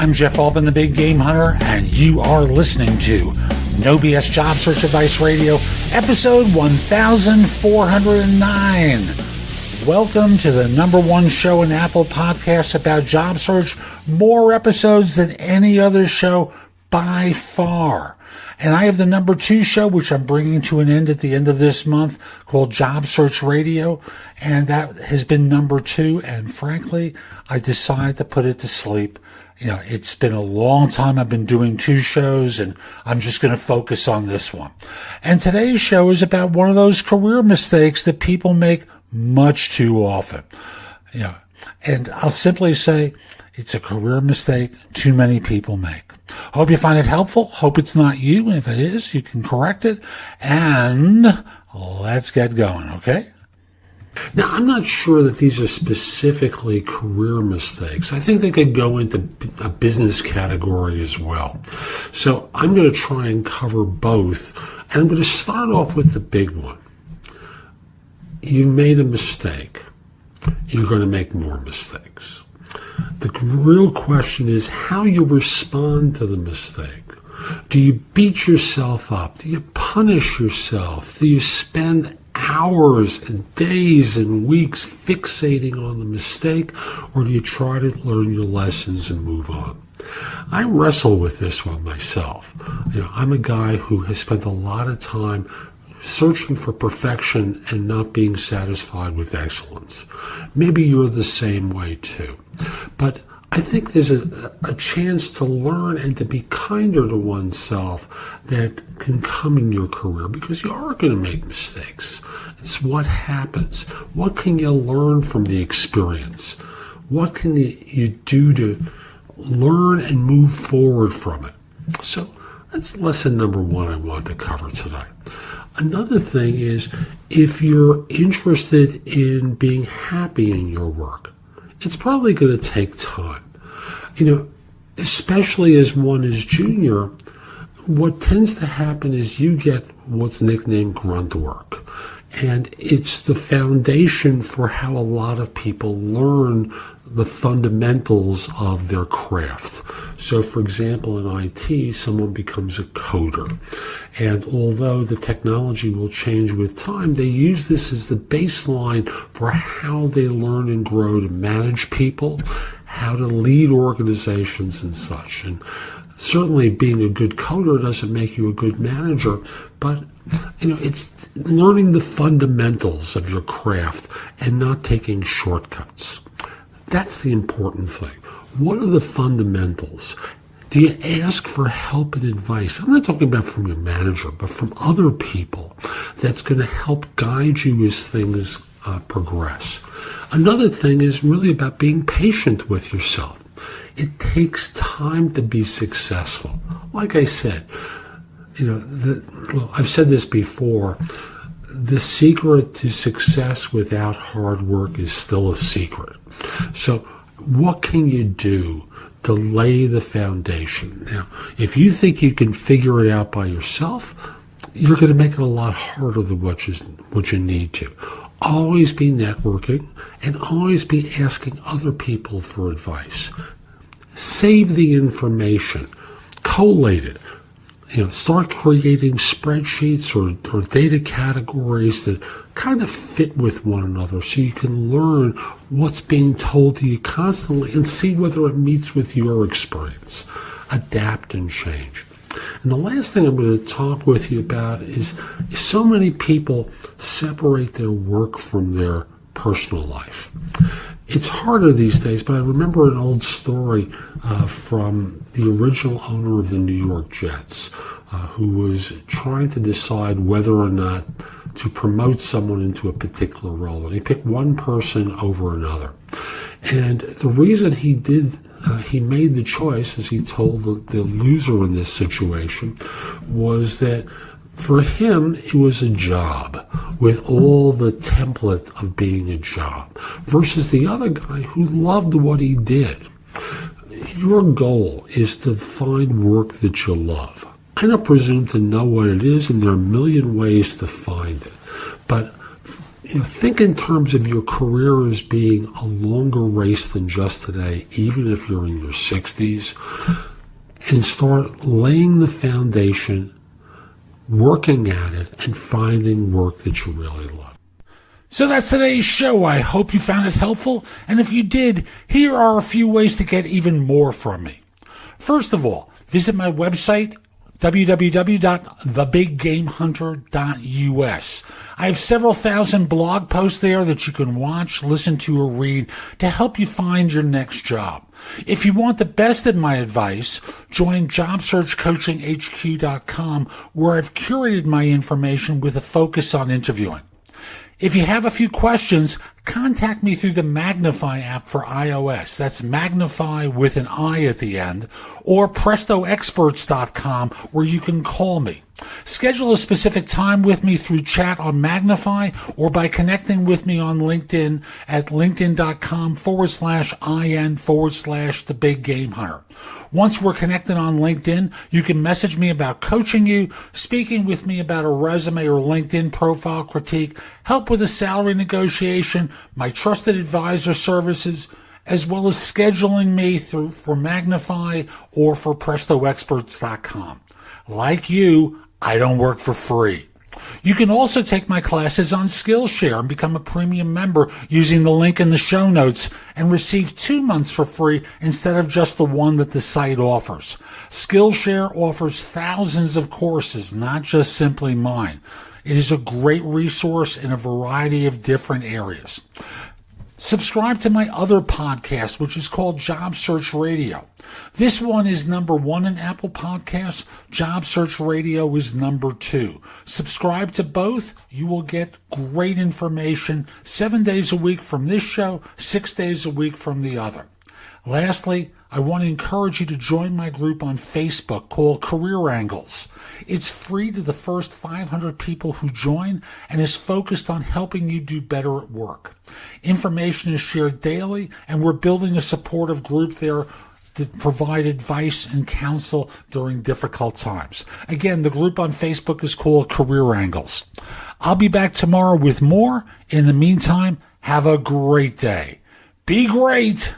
I'm Jeff Altman, the Big Game Hunter, and you are listening to No BS Job Search Advice Radio, episode 1409. Welcome to the number one show in Apple Podcasts about job search. More episodes than any other show by far. And I have the number two show, which I'm bringing to an end at the end of this month, called Job Search Radio. And that has been number two. And frankly, I decided to put it to sleep. You know, it's been a long time I've been doing two shows, and I'm just going to focus on this one. And today's show is about one of those career mistakes that people make much too often. You know, and I'll simply say it's a career mistake too many people make. Hope you find it helpful. Hope it's not you. And if it is, you can correct it. And let's get going, okay? Now, I'm not sure that these are specifically career mistakes. I think they could go into a business category as well. So I'm going to try and cover both. And I'm going to start off with the big one. You made a mistake. You're going to make more mistakes. The real question is how you respond to the mistake. Do you beat yourself up? Do you punish yourself? Do you spend hours and days and weeks fixating on the mistake, or do you try to learn your lessons and move on? I wrestle with this one myself. You know, I'm a guy who has spent a lot of time searching for perfection and not being satisfied with excellence. Maybe you're the same way too. But I think there's a chance to learn and to be kinder to oneself that can come in your career, because you are going to make mistakes. It's what happens. What can you learn from the experience? What can you do to learn and move forward from it? So that's lesson number one I want to cover today. Another thing is, if you're interested in being happy in your work, it's probably going to take time. You know, especially as one is junior, what tends to happen is you get what's nicknamed grunt work. And it's the foundation for how a lot of people learn the fundamentals of their craft. So, for example, in IT, someone becomes a coder. And although the technology will change with time, they use this as the baseline for how they learn and grow to manage people, how to lead organizations and such. And certainly being a good coder doesn't make you a good manager, but you know, it's learning the fundamentals of your craft and not taking shortcuts. That's the important thing. What are the fundamentals? Do you ask for help and advice? I'm not talking about from your manager, but from other people that's going to help guide you as things progress. Another thing is really about being patient with yourself. It takes time to be successful. Like I said, you know, I've said this before, the secret to success without hard work is still a secret. So what can you do to lay the foundation? Now, if you think you can figure it out by yourself, you're going to make it a lot harder than what you need to. Always be networking and always be asking other people for advice. Save the information. Collate it. You know, start creating spreadsheets or data categories that kind of fit with one another so you can learn what's being told to you constantly and see whether it meets with your experience. Adapt and change. And the last thing I'm going to talk with you about is so many people separate their work from their personal life. It's harder these days, but I remember an old story from the original owner of the New York Jets, who was trying to decide whether or not to promote someone into a particular role. And he picked one person over another. And the reason he made the choice, as he told the loser in this situation, was that for him, it was a job with all the template of being a job versus the other guy who loved what he did. Your goal is to find work that you love. I don't presume to know what it is, and there are a million ways to find it. But think in terms of your career as being a longer race than just today, even if you're in your 60s, and start laying the foundation, working at it, and finding work that you really love. So that's today's show. I hope you found it helpful, and if you did, here are a few ways to get even more from me. First of all, visit my website, www.thebiggamehunter.us. I have several thousand blog posts there that you can watch, listen to, or read to help you find your next job. If you want the best of my advice, join JobSearchCoachingHQ.com, where I've curated my information with a focus on interviewing. If you have a few questions, contact me through the Magnify app for iOS. That's Magnify with an I at the end, or PrestoExperts.com, where you can call me. Schedule a specific time with me through chat on Magnify or by connecting with me on LinkedIn at linkedin.com/IN/The Big Game Hunter. Once we're connected on LinkedIn, you can message me about coaching you, speaking with me about a resume or LinkedIn profile critique, help with a salary negotiation, my trusted advisor services, as well as scheduling me for Magnify or for PrestoExperts.com. Like you, I don't work for free. You can also take my classes on Skillshare and become a premium member using the link in the show notes and receive 2 months for free instead of just the one that the site offers. Skillshare offers thousands of courses, not just simply mine. It is a great resource in a variety of different areas. Subscribe to my other podcast, which is called Job Search Radio. This one is number 1 in Apple Podcasts. Job Search Radio is number 2. Subscribe to both. You will get great information 7 days a week from this show, 6 days a week from the other. Lastly, I want to encourage you to join my group on Facebook called Career Angles. It's free to the first 500 people who join and is focused on helping you do better at work. Information is shared daily, and we're building a supportive group there to provide advice and counsel during difficult times. Again, the group on Facebook is called Career Angles. I'll be back tomorrow with more. In the meantime, have a great day. Be great!